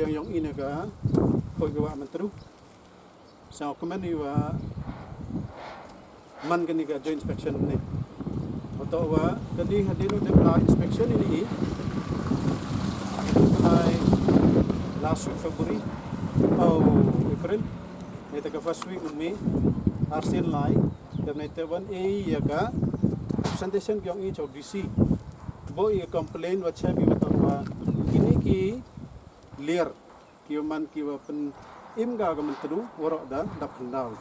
Yang ini ke pegawai Myntdu, saya komen ni man kini ke joint inspection ni, atau kini hadir untuk inspection ini, last week February atau April, itu ke first week May, arsil lai, dan itu ya ke presentation yang ini coba DC, boleh complain wajah kita ini ki liar kiaman kiwa pen imga ke Myntdu warok dah khyndaw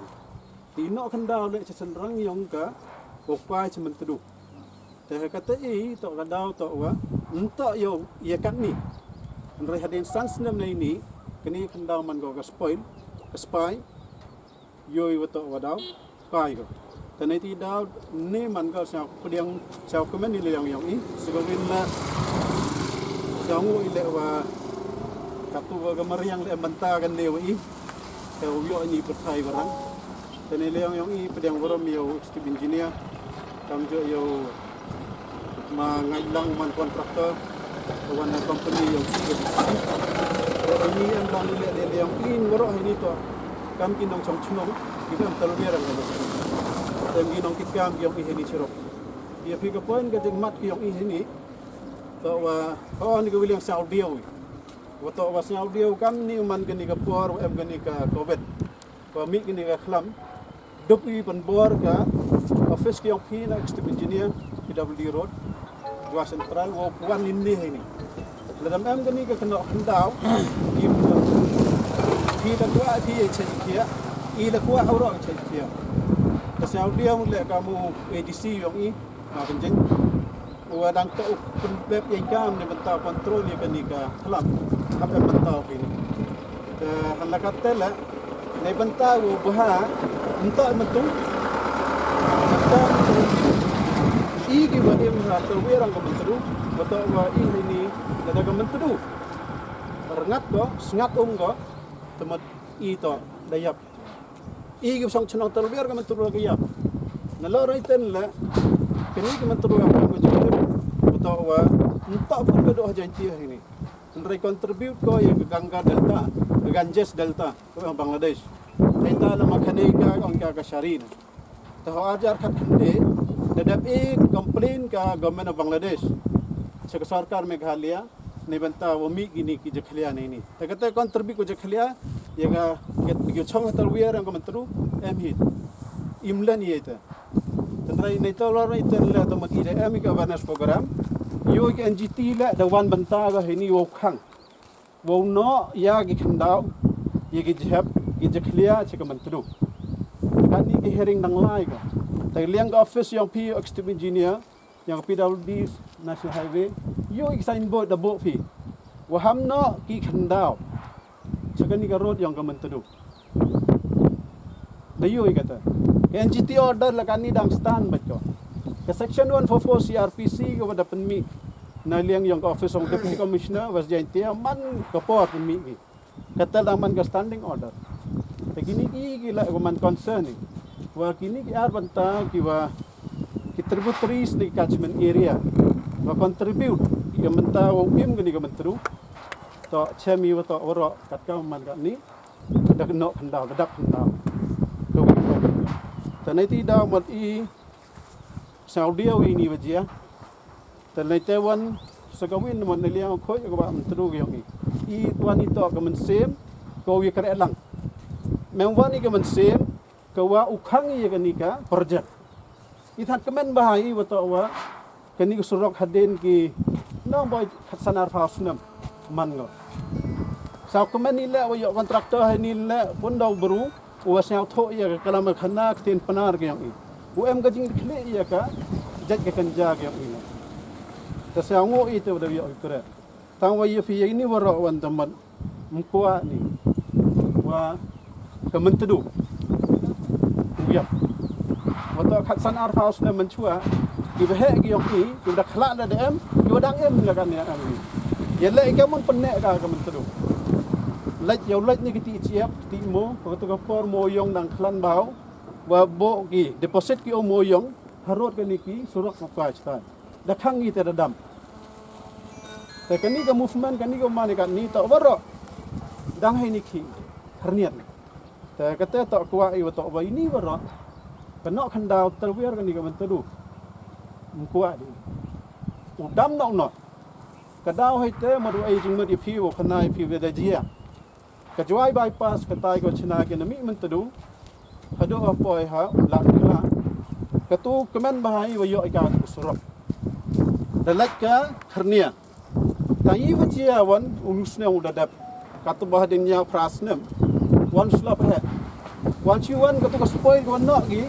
tino khyndaw le cenderung yang ka upai Myntdu teh kata to khyndaw to wa entok yo ya kan ni ndrai hadin sans nam ini kini khyndaw man go ka spoil ka spy yo to wadaw kai go tanai ti daw ne man go sa pediang sa komen ni yang i sebabin la jangu ile wa katu gambar yang le bentakan dewi kau yo ini berkai barang dan ile yang i pedang borom yo stip engineer kam jo yo mangailang man contractor one company yo ini yang bang ile yang in borok ini to kam kinong chongchunong kita talbiar ang dan ginong kitkam yang ini sirok dia pick point ke mat yang ini to wa ni ko bilang Saudi waktu wasnya audio kam ni man gani ka por em gani ka covid ko mi gani ka khlam dopi pen bor ka office ki opi na extip engineer PWD road jua central wo puan ini ini ladam em gani ka kena khyndaw ki ta tua ki chen kia I la kuah aura chen kia kasau dia le kamu ADC yang i ma penjeng wadang to pembeb yang kam ni bentau kontrol ni kenika khlam apa bentau ini halakat tela ni bentau buha untuk Myntdu iki wa im rata wirang ke Myntdu atau wa ini ada ke Myntdu rengat ko sengat ko temat I to dayap iki song chenong terbiar ke Myntdu ke yap nalor iten la kini ke Myntdu apa ko atau wa entak pun ke doa janji ini ndrai contribute ko yang Gangga Delta Ganges Delta ke Bangladesh kita la makanika ang ka sharin tahu ajar kat khande dadap complain ka government of Bangladesh sa sarkar Meghalaya ni banta wami gini ki jekhlia ni kata contribute ko jekhlia yaga ke chong tarwiar ang Myntdu hit imlan yeta tandrai nei tolor nei terla to makide ka awareness program yo ke NGT la dawan banta ga hini wo khang wo no ya gi khyndaw ye gi jhap gi jekhlia che ka Myntdu kan ni ki hearing nang lai ga ta liang office yang P executive engineer yang PWD national highway yo ki signboard da bo fi wa ham no ki khyndaw che ka ni ga road yang ka Myntdu da yo kata NGT order la kan ni dang stand bat ko ke section 144 CRPC ko pada penmi na liang yang office of deputy commissioner was jaintia man kapor penmi ki kata laman ke standing order begini ki gila ko man concern ni wa kini ki ar banta ki wa ki tributaries ni catchment area wa contribute ki menta wa im gini ke mentru to chemi wa to oro kat ka man ka ni dak no khyndaw dak khyndaw to wi tanai ti daw mat i Saudi ini wajia tanai Taiwan sagawin man liang khoi ko ba mentru ki yong i tuan ito ka man sem ko wi kare lang memwani ka man sem ko wa ukhang ye ka nika project ithat kemen bahai wa to wa kani ko surok haden ki nang boy sanar house nam man ngo sao kemen ni la wa yo contractor hai ni la pun daw beru wa sao tho ye ka kalam khana tin panar ki yong em ka jing khle ya ka jat ka kanja ka ina ta sa ngo itu da yo kre tang wa ye fi ini waro wan tamat mkwa ni wa ka Myntdu ya wa to khat san ar house na man chua ki ba he ki yo ki ki da khla da em ki dang em la kan ya ami ye le ka mon penne ka Myntdu lech yo lech ni ki ti chiap ti mo ko to ka por mo yong dang khlan bau wa bo ki deposit ki o mo yong harot ka niki surak ma ta da khang ni te da dam te kani ka movement kani ko mani ka ni to waro dang hai niki harniat te kata to kwa i to ba ini waro kana khyndaw terwiar kani ka Myntdu mkwa di udam no no ka daw hai te ma ru ai jing ma di phi wo khanai phi we da jia ka jwai bypass ka tai ko china ke nami Myntdu hado apoi ha la kala katu kemen bahai wa yo ka surok dalak ka khirnia tai wajia wan ulusne udadap katu bahadinnya prasnem wan slap he wan chiwan katu ka spoil wan no gi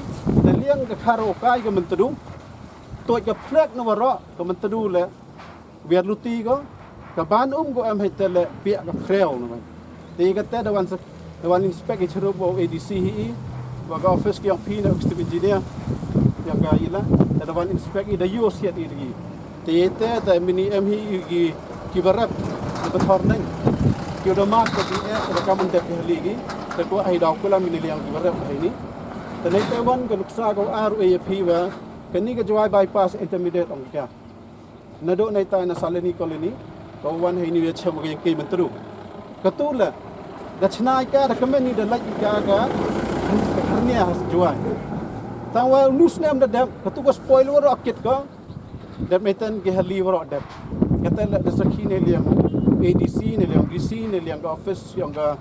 daliang ka kharo kai ka Myntdu to ka plek no waro ka Myntdu le biar luti ko ka ban ko am hetele pia ka kreu no ti ka te dawan inspect churu bo ADC hi waga office ki yang pina executive engineer yang ga ila da wan inspect ida yo siat iri te da mini mhi ki barap da thorneng ki da mas ko ni da kamun de hli gi da ko ai daw ko la mini liang ki barap hai ni da nei te wan ga nuksa ko RAP wa kani ga jwai bypass intermediate ong kya na do nei ta na salani colony ko wan hai ni we chhe mo ki Myntdu katula da chnai ka da kamen ni da lak ka khania has jual tawa lus nem da katu ko spoil waro akit ko da metan ke hali waro da kata la da sakhi ne liang ADC ne liang DC ne liang office yang ga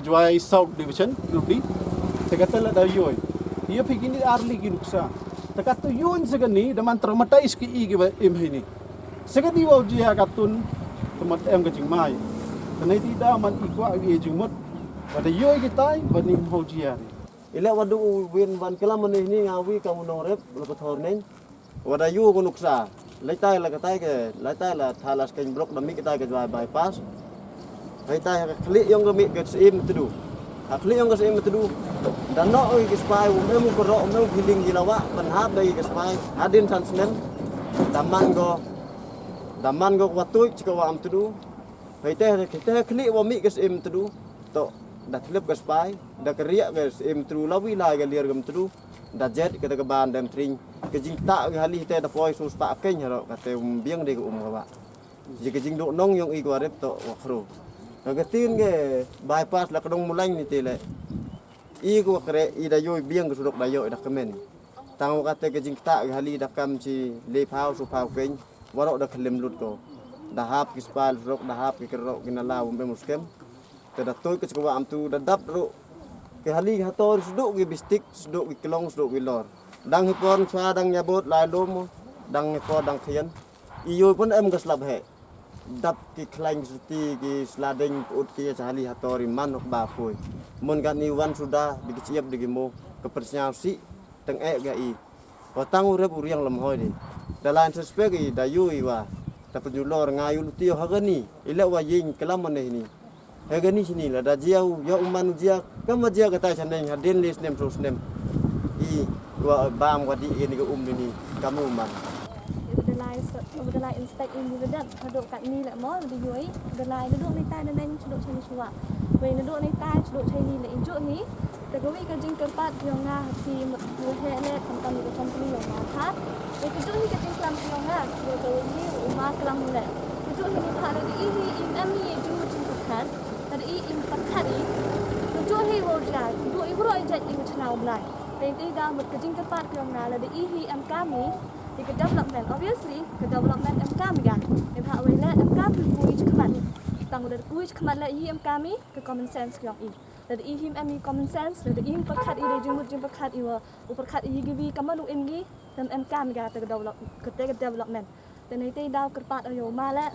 juai South Division ludi se kata la da yoi ye phigini arli ki nuksa ta katu yun segani da man traumatize ki i gi em hini segani wo dia katun temat em ga jingmai tanai ti da man ikwa i jingmot wada yoi kitai wani hojia ila wadu win ban kala man ni ngawi ka munong rep lepat hornen wada yu ko nuksa laitai la katai ke laitai la thalas ken blok dami kita ke bypass laitai ka klik yang ke mi ke sim Myntdu klik yang ke sim Myntdu dan no oi ke spai um ko ro um hiling gilawa ban hab dai ke spai adin transmen daman go watui chika wa Myntdu laitai kita klik wa mi ke sim Myntdu to da thlep ke spai da kriya ke Myntdu lawi la ke lier ke Myntdu da jet ke ke ban dem tring ke jing ta ke hali te da poi su spa ken haro ka te biang de ke ka ba ji ke jing do nong yong i ko rep to wa khru ka tin ke bypass la kadong mulai ni te le i ko kre i da yo biang ke sudok da yo da kemen tang ka te ke jing ta ke hali da kam chi le phao su phao ken waro da khlem lut ko da hap ki spal rok da hap ki ro kinala umbe muskem te da toy ke chwa am tu da dap ro ke hali hator suduk ki bistik suduk ki kelong suduk ki lor dang hipon swa dang nyabot lai lom dang hipo dang khian iyo pun em gas lab he dap ki klaing suti ki sladeng ut ki hali hatori man ok ba poi mon kan ni wan sudah dikiciap digimo ke persnya si teng e ga i wa tang urep uriang lem hoi di dalan suspek i dayu i wa dapat julor ngayu tio hagani ila wa ying kelam ne ni hagani sini la da jiau ya uman jia kam jia kata chaneng hadin lis nem sus nem i wa bam wa di ini ke ni kamu man the line inspect in the depth hadok kat ni lek mo di yoi the line duduk ni tai neng chuduk chani suwa we duduk ni tai chuduk chani le injuk ni te go wi ka jing tempat yang nga ti mu he le company yang ma tha we ka jing ni ka jing klam yang nga we to ni ma klam le jjuk ni tha le i ni im mi jung jing pakhat tadi i im pakhat i jjuk hi wo ja du i bro i jat i chana ulai te ti da mut ka jing tempat yang nga le i hi am kami di ke development obviously ke development MK mega ne pha we le MK pu kui chkman tang de kui chkman la yi MK mi ke common sense kyong i de i him mi common sense de im pakhat i de jumut jum pakhat i wa u pakhat i gi kamanu em gi tam MK mega te develop ke development de nei te daw kerpat ayo ma la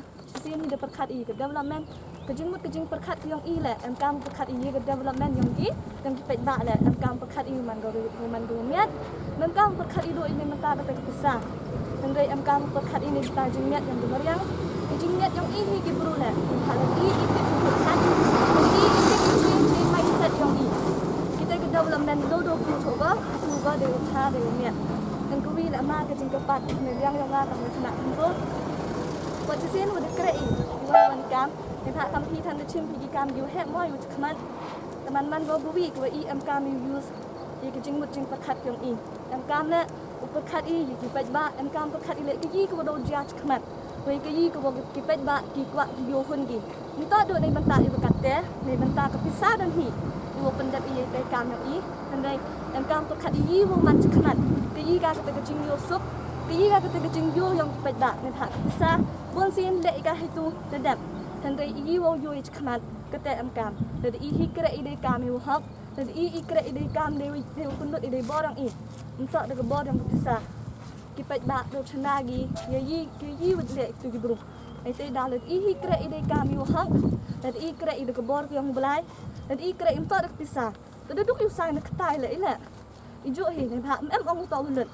sin hi de pakhat i ke development ke jumut ke jing pakhat kyong i la MK pakhat i ke development yong gi tam ki pet ba la MK pakhat i man go miat man kam pakhat i do ini menta ke besar dan dari MK pakhat ini kita jingnet yang gemariang jingnet yang ini ki bru la hal ini itu pakhat ini itu mindset yang ini kita ke development do ku coba tu ga de tha de miat dan ku wi la ma ke jing kepat ne yang la tam khana tu waจะ sin wa de kre i wa wan kam ne tha kam thi than de chim pi kam yu he mo yu khmanแต่มันก็บ่วีกว่า MK mi use อีกจริงหมดจริงประคัดอย่างอีMKน่ะอุปคัดอีกี่เป็ดบ้าMKประคัดอีเลยกี่ก็บ่โดนยาขมัดเว้ยกี่ก็บ่กี่เป็ดบ้ากี่กว่ากี่โยคนกี่มีต่อโดในบรรดาอีประกัดแต่ในบรรดากับพิซซ่าดันหีอยู่เป็นดับอีไปการอย่างอีทันใดMKประคัดอีวงมันขมัดกี่ก็จะจริงโยซุปกี่ก็จะจริงโยอย่างเป็ดบ้าในทางพิซซ่าบนเส้นเละก็ให้ตูระดับทันใดอีวงโยขมัดก็แต่MKแต่อีที่กระอีได้การมีฮับdan ikra ide kam dewi kundut ide borang i untuk de bor yang besar kipet ba do chnagi ye wit le tu gi bru ai te dalet ikra ide kam yu hak dan ikra ide ke bor yang belai dan ikra untuk de besar tu duduk yu sai na ktai le ile ijo hi ne pha em ong to lut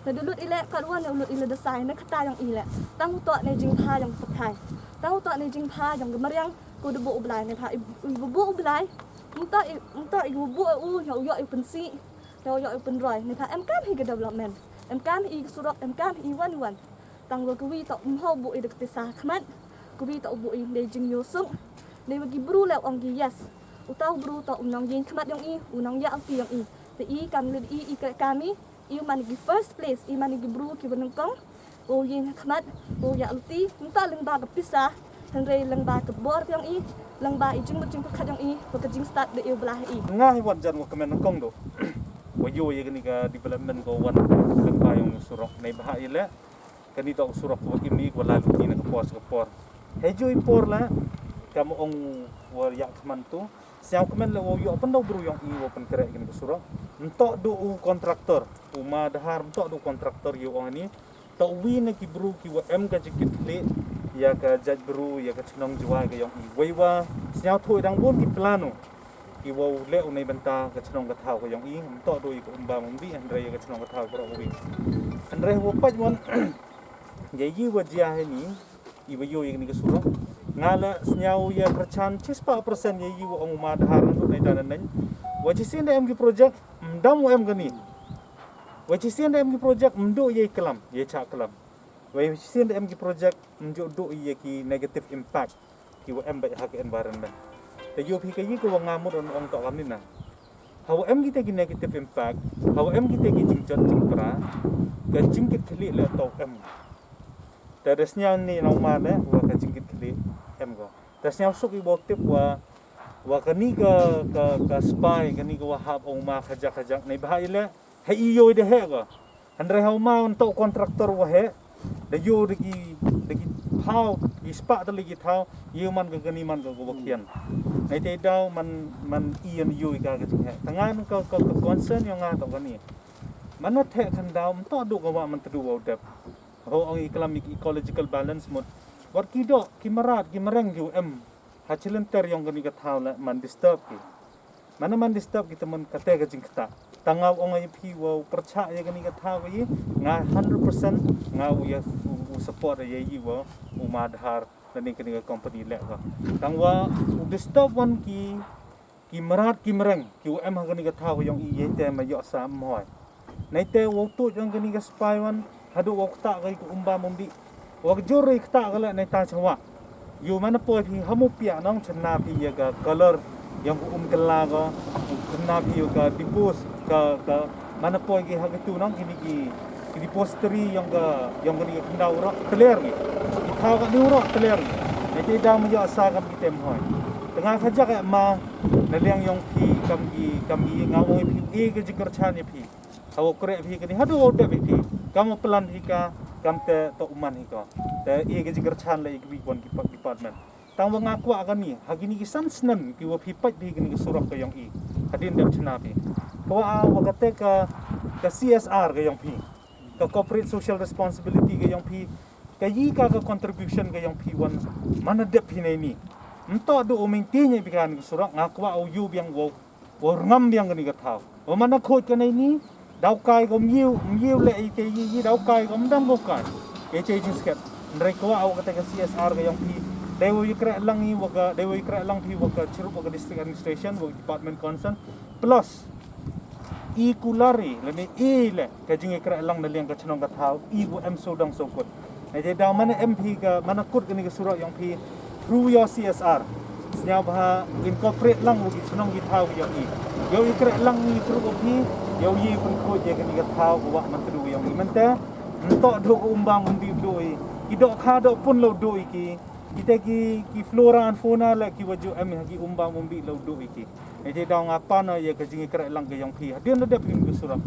na lut ile ka wan lut ile de sai na ktai yang ile tang to ne jing pha yang pakai tang to ne jing pha yang gemariang ku de bu belai ne pha ibu bu belai untuk ibu yo pensi yo penroy ni tha MK hi ke development MK hi ke surat MK hi wan tang lo ku wi to ho bu i de pesa khmat ku wi to bu i de jing yo sung ne bagi bru la ong gi yes utau bru to unong yin khmat yong i unong ya ti yong i te i kam le i ke kami i man gi first place i man gi bru ki beneng kong o yin khmat o ya ti ta leng ba ke pesa thang re leng ba ke bor yong i lang ba ijing mo jing pakhat yang i pakhat jing start de eu belah i ngai wan jan mo kemen kong do wa yo ye ni ka development ko wan lang ba yung surok nei bah ile kani to surok ko kimi ko lalu ni na ko por he jo i por la kam ong war ya keman tu siao kemen le wo yo pen do bru yang i wo pen kere kini surok entok do kontraktor uma dahar entok do kontraktor yo ong ni to wi na ki bru ki wa em ka jikit le ya ka jaj bru ya ka chnong jwa ka yong i weiwa siao thoi dang bon ki plano ki wo le unai banta ka chnong ka thau ka yong i to do i ko umba mong bi andre ka chnong ka thau ko wi andre wo paj mon ye yi wa jia he ni i wa yo i ni ka suro ngala siao ya perchan 6% ye yi wo ong ma dhar ndo nei dan nen wa chi sin em ki project mdam em ka ni wa chi sin em ki project mdo ye kelam ye cha kelam Wai sin em ki project njo do ye ki negative impact ki wa em ba ha ke environment te yo phi ke yi ko ngamut on ong to kam ni na how em ki te ki negative impact how em ki te ki jing chot jing pra ka jing ki thli le to em te resnya ni nong ma le wa ka jing ki thli em go te snya suk i bok tip wa ka ni ka spy ka ni ko wa hab ong ma khajak nei ba ile he i yo de he go andre how ma on to contractor wa he da yo de ki thao i spa ta li ki thao yu man ka ni man ka go kian nei te daw man ian yu ka ka he tangan ka concern yo nga to ka ni man not the khan daw to du ka wa man tu wa dep ho ong economic ecological balance mod wat ki do ki marat ki mareng yu em ha chilenter yong ka ni ka thao la man disturb ki man disturb ki teman ka te ka jing kata tangaw ong ay phi wo percha ye ka ni ka thao yi nga 100% nga u ya support ye yi wo u ma dhar ni ka ni company le ka tangwa u disturb wan ki marat ki mereng ki u em ha ka ni ka thao yong i ye te ma yo sa moi naite waktu yang gini ke spaiwan hadu wakta kai ku umba mombi wak jori kta gala naita chawa yu mana po phi hamu pia nong chna phi ya ga color yang ku kala ga chna phi ga dipos ka mana po gi hagatu nong ini posteri yang gini khyndaw ro clear ni ithau ga niu ro clear ni naite dang ma yo asa kam ki tem hoi tengah saja kayak ma naliang yang phi kam gi ngawong phi e ga jikar chan phi hawo kore phi kani hadu ode phi kamu pelan hika kam te to uman hika te e ga jikar chan le ki bon ki department tang wa ngaku akan ni hagini ki san snem ki wa phi pat phi kani surak ka yang i hadin dem chna phi ko a wa kate ka CSR ga yang phi ka corporate social responsibility ga yang phi ka yi ka contribution ga yang phi wan mana de phi nei ni Entah do maintain bikan surak ngakwa au yu biang wo ngam biang ni gathau. O mana khoj ka ni dau kai gom yiu le te yi dau kai gom dam go kai. E che jing sket. Ndrai ko au kata CSR ga yang pi dewo yikra lang ni waka dewo yikra lang pi waka chirup waka district administration waka department concern plus i kulari le ni e le ka jing yikra lang na liang ka chnong gathau i bu em so dang so kut. Ai dau mana MP ka mana kut ka ni surak yang pi through your CSR senyap bah incorporate lang ugi senong githau yang i yo ikre lang ni through opi yo yi pun ko je kan githau wa Myntdu yang i mente entok do umbang undi do i kidok kha do pun lo do iki kita ki flora and fauna la ki waju am hagi umbang umbi lo do iki e je dong apa na ye ka jing ikre lang ke yang pi dia no de pin surat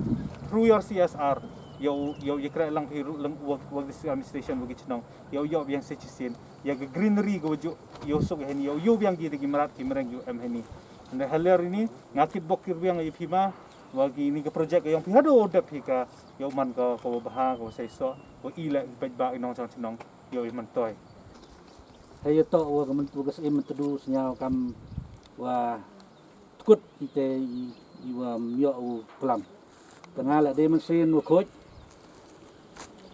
through your CSR yo ikra lang hi lang work administration bagi chnong yo yang sechisin ya greenery go yo sok hen yo yang gi marat ki mereng yo em heni ande haler ini ngakit bokir yang i phima wagi ni ke project yang pi hado de phika yo man ko baha ko saiso ko ila baj ba inong chnong yo man toy hay to wa Myntdu gas Myntdu senyau kam wa kut ite i wa myo klam tengah la demonstration wa khoj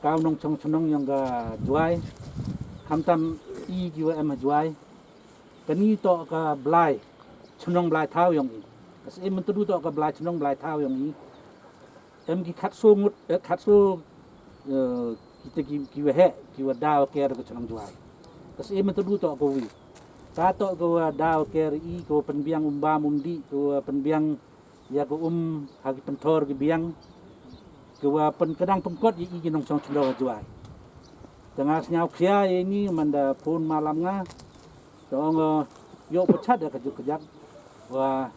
cao nông trong nông yang ga juai ham tam i jiwa em juai kani to ka blai chunong blai thau yang i as Myntdu to ka blai chunong blai thau yang i em ki khat so ngut khat so kita ki wa he ki wa daw ke ka chunong juai as Myntdu to ko wi ka to ko daw ke i ko penbiang umba mundi ko penbiang ya ko hagi pentor ki biang kewa kadang pengkot i ginong song chulo juai tengah senyau khia ini manda pun malam nga dong yo pechat da kejuk kejak wa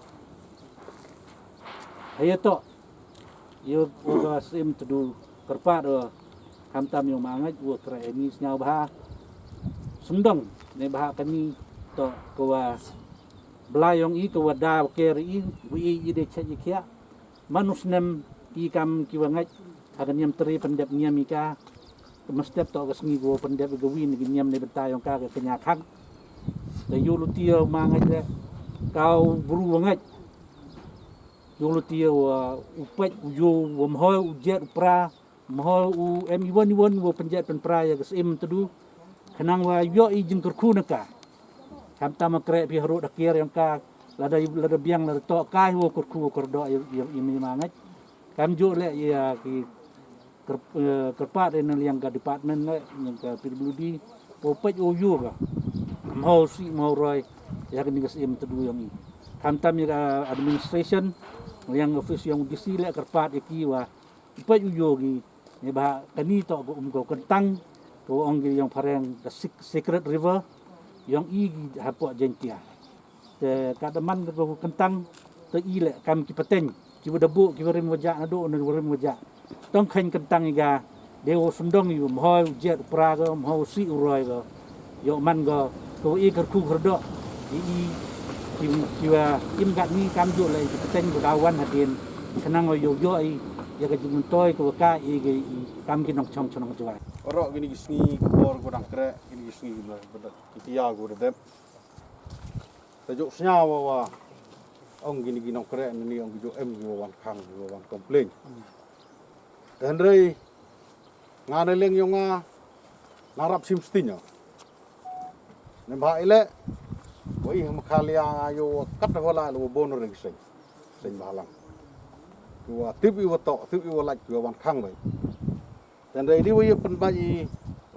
hayo to yo ga Myntdu kerpa do kamtam yo mangat wo kra ini senyau bah sundong ne bah kani to kewa belayong i kewa da keri wi i de chat khia manusnem i kam kiwangat akan nyam teri pendep nyam ika mestep to kesngi go pendep gawin gi nyam ne betayong ka ke kenyakang te yulu tio mangat le kau buru wangat yulu tio upet ujo wamhoy ujet pra mhoy u em won wo penjet pen pra ya kes Myntdu kenang wa yo i jing kurku naka kam tama kre pi haru dakir yang ka lada biang lada to kai wo kurku kordo yang ini mangat kam jo le ya ki kerpat en yang ka department le yang ka PWD popet oyu ka mau si mau roi ya ni gas Myntdu yang i kam tam ya administration yang office yang disi le kerpat iki wa popet oyu gi ne ba kani to go kentang to ong gi yang pareng the secret river yang i hapok jentia te kadaman go kentang te i le kam ki peteng kiwa debu kiwa rim wajak nadu ne rim wajak tong khen kentang iga dewo sundong yu mhoy jet praga mho si uroi go yo man go ko i kerku kerdo i kiwa im gat ni kam jo le ki peteng go dawan hadin kenang yo i ya ga jung toy ko ka i ge kam ki nong chong chong jwai Orok gini gisni kor godang kre gini gisni bedak kitia go de tajuk senyawa wa ong gini ginong kre ni ong jo em go wan khang go wan komplain dan rei ngane leng yonga narap simstinyo nemba ile boi makhalia ayo kat hola lo bono reng sing balang gua tip iwa tok tip iwa laj gua wan khang bai dan dari iwa ye penbai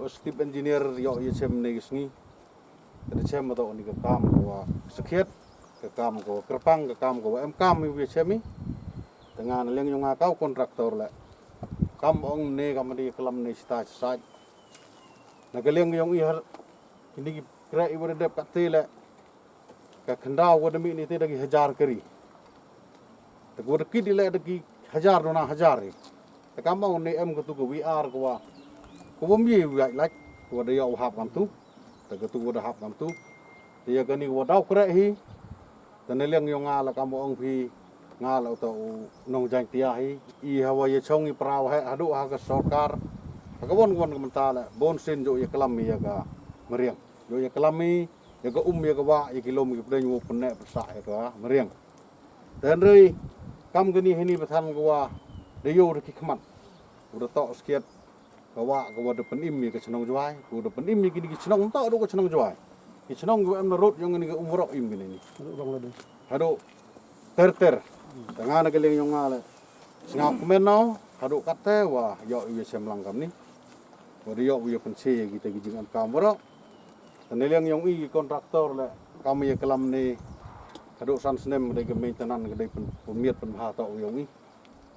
stip engineer yo ye chem ne gisngi ada chem to ni ka kam gua sekhet ka kam gua kerpang ka kam gua em kam ye chemi dengan leng yung kau kontraktor le kam ong ne kam di kelam ne sta sai na keleng yung i har ini kira iwa de kat le ka khyndaw gua demi ni te dagi 1000 kari te gua dekit le dagi 1000 dona 1000 ri te kam ong ne em ko tu ko VR gua ko bom ye wi like gua de yo hap kam tu te ko tu gua de hap kam tu te ya gani gua daw kre hi te ne leng yung la kam ong phi nga la to nong jang tia hi I hawa ye chong I praw he adu ha ka sarkar ka won won ka menta la bon sin jo ye klam mi ya ka meriang jo ye klam mi ya ka ye ka wa ye kilom ki pren wo pne sa ya ka meriang dan rei kam gani hini pathan ka wa de yo ki khman udah to skiat ka wa de penim ye ka chnong jwai ku de penim ye ki chnong to do ka chnong jwai ki chnong go em rot yung ni ka umrok im gini ni hado ter dengan nak keleng yung ngale ngap menau hadu kate wa yo ye sem langkam ni wa yo ye pensi kita gijing am kam bro teneleng yung I kontraktor le kam ye kelam ni hadu san snem de ke maintenance ke de pemiet pen ha to yung I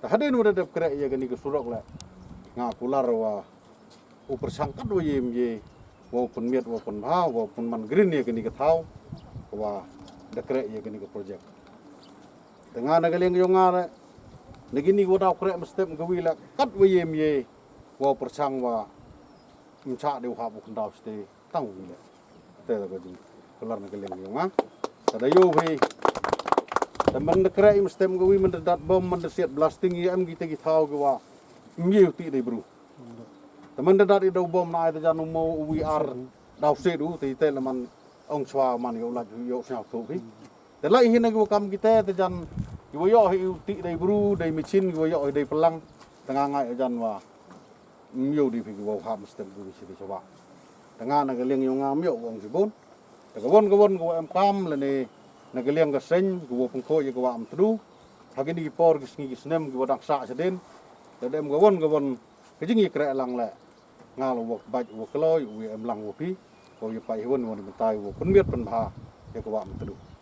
ta hadin udah de kre ye gani ke surok le nga kular wa uper sangkat wa ye wa pemiet wa pen ha wa pen man green ye gani ke thau wa de kre ye gani ke project dengan nagaleng yung ngare nagini gua daw kre mestep gawila kat wayem ye wa persang wa mcha de ha bu khyndaw ste tang wile te la gajing Kular nagaleng yung nga sada yo phi temen kre mestep gawi mendat bom mendet blasting ye am gite gi thau gwa myew ti de bru temen dat I daw bom na ai ta janu mo we are daw se du ti te la man ong chwa man yo la yo sa thu phi te lai hin gua kam kita te jan gua yo hi ti dai bru dai michin gua yo dai pelang tengah ngai jan wa myo di fi gua ha mesti gua si di coba tengah na geleng yo ngam yo wong si bon te gawon gua em kam le ne na geleng ga sen gua pengko ye gua am tru hagini por gisngi gisnem gua dak sa seden te dem gawon ke jingi kre lang le ngal wo baj wo kloi wi em lang wo pi ko ye pai won won tai wo pun miet pen ha ye gua am tru